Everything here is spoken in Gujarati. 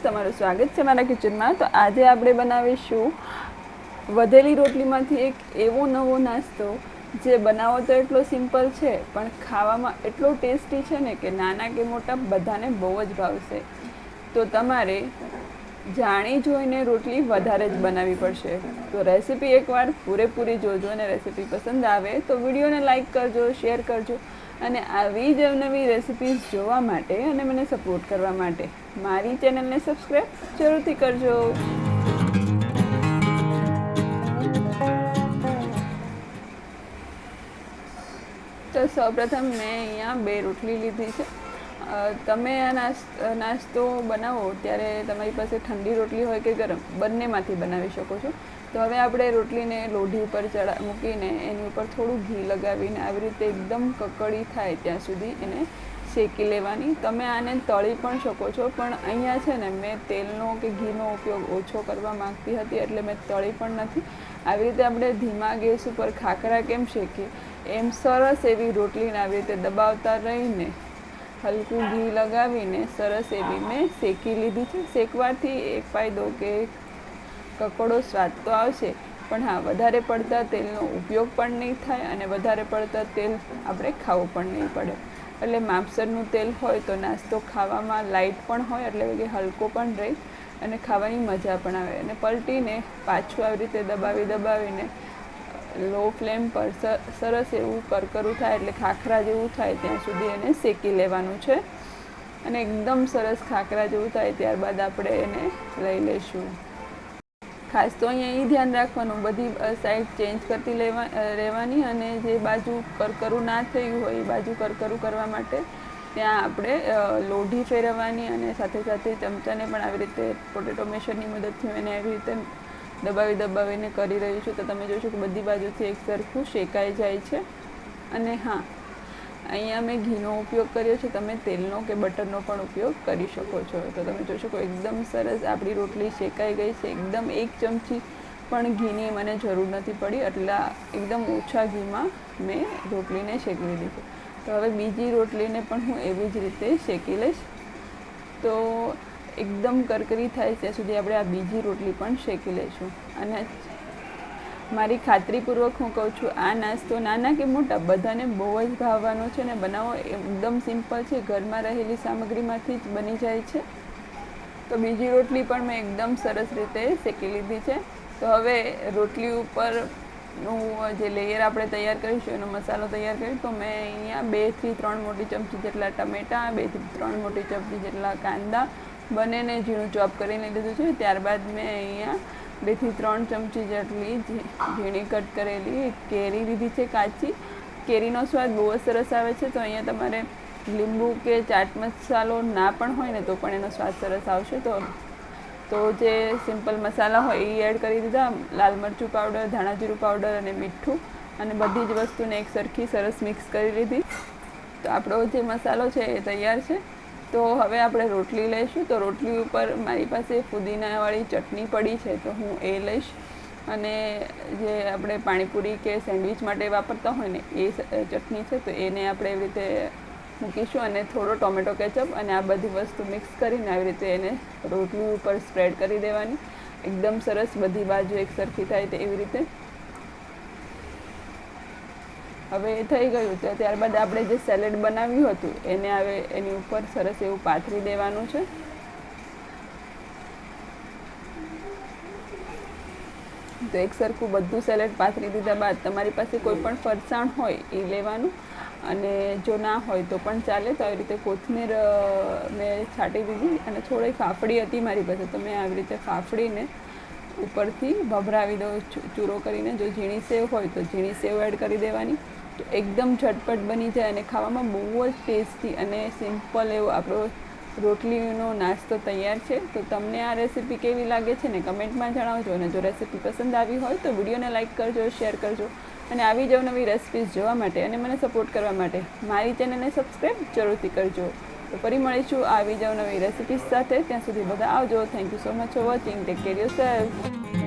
તમારું સ્વાગત છે મારા કિચનમાં। તો આજે આપણે બનાવીશું વધેલી રોટલીમાંથી એક એવો નવો નાસ્તો જે બનાવો તો એટલો સિમ્પલ છે પણ ખાવામાં એટલો ટેસ્ટી છે ને કે નાના કે મોટા બધાને બહુ જ ભાવશે। તો તમારે જાણી જોઈને રોટલી વધારે જ બનાવવી પડશે। તો રેસીપી એકવાર પૂરેપૂરી જોજો અને રેસીપી પસંદ આવે તો વિડીયોને લાઇક કરજો, શેર કરજો અને આવી જ નવી રેસિપીઝ જોવા માટે અને મને સપોર્ટ કરવા માટે મારી ચેનલને સબસ્ક્રાઈબ જરૂરથી કરજો। તો સૌપ્રથમ મેં અહીંયા 2 રોટલી લીધી છે। તમે આ નાસ્તો બનાવો ત્યારે તમારી પાસે ઠંડી રોટલી હોય કે ગરમ બંનેમાંથી બનાવી શકો છો। તો હવે આપણે રોટલીને લોઢી ઉપર મૂકીને એની ઉપર થોડું ઘી લગાવીને આવી રીતે એકદમ કકડી થાય ત્યાં સુધી એને શેકી લેવાની। તમે આને તળી પણ શકો છો પણ અહીંયા છે ને મેં તેલનો કે ઘીનો ઉપયોગ ઓછો કરવા માંગતી હતી એટલે મેં તળી પણ નથી। આવી રીતે આપણે ધીમા ગેસ ઉપર ખાખરા કેમ શેકીએ એમ સરસ એવી રોટલીને આવી રીતે દબાવતા રહીને હલકું ઘી લગાવીને સરસ એવી મેં શેકી લીધી છે। શેકવાથી એક ફાયદો કે કકડો સ્વાદ તો આવશે પણ હા વધારે પડતા તેલનો ઉપયોગ પણ નહીં થાય અને વધારે પડતા તેલ આપણે ખાવું પણ નહીં પડે। એટલે માપસરનું તેલ હોય તો નાસ્તો ખાવામાં લાઇટ પણ હોય એટલે કે હલકો પણ રહે અને ખાવાની મજા પણ આવે। અને પલટીને પાછું આવી રીતે દબાવીને લો ફ્લેમ પર સરસ એવું કરકરું થાય એટલે ખાખરા જેવું થાય ત્યાં સુધી એને શેકી લેવાનું છે અને એકદમ સરસ ખાખરા જેવું થાય ત્યારબાદ આપણે એને લઈ લઈશું। ખાસ તો અહીંયા એ ધ્યાન રાખવાનું બધી સાઈડ ચેન્જ કરતી રહેવાની અને જે બાજુ કરકરું ના થયું હોય એ બાજુ કરકરું કરવા માટે ત્યાં આપણે લોઢી ફેરવવાની અને સાથે સાથે ચમચાને પણ આવી રીતે પોટેટો મેશરની મદદથી એને આવી રીતે દબાવીને કરી રહ્યું છું। તો તમે જોશો કે બધી બાજુથી એક સરખું શેકાઈ જાય છે। અને હા અહીંયા મેં ઘીનો ઉપયોગ કર્યો છે, તમે તેલનો કે બટરનો પણ ઉપયોગ કરી શકો છો। તો તમે જોશો કે એકદમ સરસ આપણી રોટલી શેકાઈ ગઈ છે। એકદમ 1 ચમચી પણ ઘીની મને જરૂર નથી પડી, એટલા એકદમ ઓછા ઘીમાં મેં રોટલીને શેકી લીધી છે। તો હવે બીજી રોટલીને પણ હું એવી જ રીતે શેકી લઈશ। તો એકદમ કરકરી થાય ત્યાં સુધી આપણે આ બીજી રોટલી પણ શેકી લઈશું। અને મારી ખાતરીપૂર્વક હું કહું છું આ નાસ્તો નાના કે મોટા બધાને બહુ જ ભાવવાનો છે ને બનાવો એકદમ સિમ્પલ છે, ઘરમાં રહેલી સામગ્રીમાંથી જ બની જાય છે। તો બીજી રોટલી પણ મેં એકદમ સરસ રીતે શેકી લીધી છે। તો હવે રોટલી ઉપરનું જે લેયર આપણે તૈયાર કરીશું એનો મસાલો તૈયાર કરીશું। તો મેં અહીંયા 2 થી 3 મોટી ચમચી જેટલા ટમેટાં, 2 થી 3 મોટી ચમચી જેટલા કાંદા બંનેને ઝીણું ચોપ કરીને લીધું છે। ત્યારબાદ મેં અહીંયા 2 થી 3 ચમચી જેટલી ઝીણી કટ કરેલી કેરી લીધી છે કાચી। કેરીનો સ્વાદ બહુ જ સરસ આવે છે તો અહીંયા તમારે લીંબુ કે ચાટ મસાલો ના પણ હોય ને તો પણ એનો સ્વાદ સરસ આવશે। તો જે સિમ્પલ મસાલા હોય એ એડ કરી દીધા, લાલ મરચું પાવડર, ધાણા જીરું પાવડર અને મીઠું અને બધી જ વસ્તુને એક સરખી સરસ મિક્સ કરી લીધી। તો આપણો જે મસાલો છે એ તૈયાર છે। તો હવે આપણે રોટલી લઈશું। તો રોટલી ઉપર મારી પાસે ફુદીનાવાળી ચટણી પડી છે તો હું એ લઈશ અને જે આપણે પાણીપુરી કે સેન્ડવિચ માટે વાપરતા હોય ને એ ચટણી છે તો એને આપણે એવી રીતે મૂકીશું અને થોડો ટોમેટો કેચઅપ અને આ બધી વસ્તુ મિક્સ કરીને આવી રીતે એને રોટલી ઉપર સ્પ્રેડ કરી દેવાની, એકદમ સરસ બધી બાજુ એક સરખી થાય તો એવી રીતે। હવે એ થઈ ગયું તો ત્યારબાદ આપણે જે સેલેડ બનાવ્યું હતું એને હવે એની ઉપર સરસ એવું પાથરી દેવાનું છે। તો એક સરખું બધું સેલેડ પાથરી દીધા બાદ તમારી પાસે કોઈ પણ ફરસાણ હોય એ લેવાનું અને જો ના હોય તો પણ ચાલે। તો આવી રીતે કોથમીર મેં છાંટી દીધી અને થોડી ફાફડી હતી મારી પાસે તો મેં આવી રીતે ફાફડીને ઉપરથી ભભરાવી દઉં ચૂરો કરીને। જો ઝીણી સેવ હોય તો ઝીણી સેવ એડ કરી દેવાની। તો એકદમ ઝટપટ બની જાય અને ખાવામાં બહુ જ ટેસ્ટી અને સિમ્પલ એવો આપણો રોટલીનો નાસ્તો તૈયાર છે। તો તમને આ રેસીપી કેવી લાગે છે ને કમેન્ટમાં જણાવજો અને જો રેસીપી પસંદ આવી હોય તો વિડીયોને લાઇક કરજો, શેર કરજો અને આવી જ નવી રેસિપીઝ જોવા માટે અને મને સપોર્ટ કરવા માટે મારી ચેનલને સબસ્ક્રાઈબ જરૂરથી કરજો। તો ફરી મળીશું આવી જ નવી રેસિપીઝ સાથે। ત્યાં સુધી બધા આવજો। Thank you so much for watching. Take care yourself.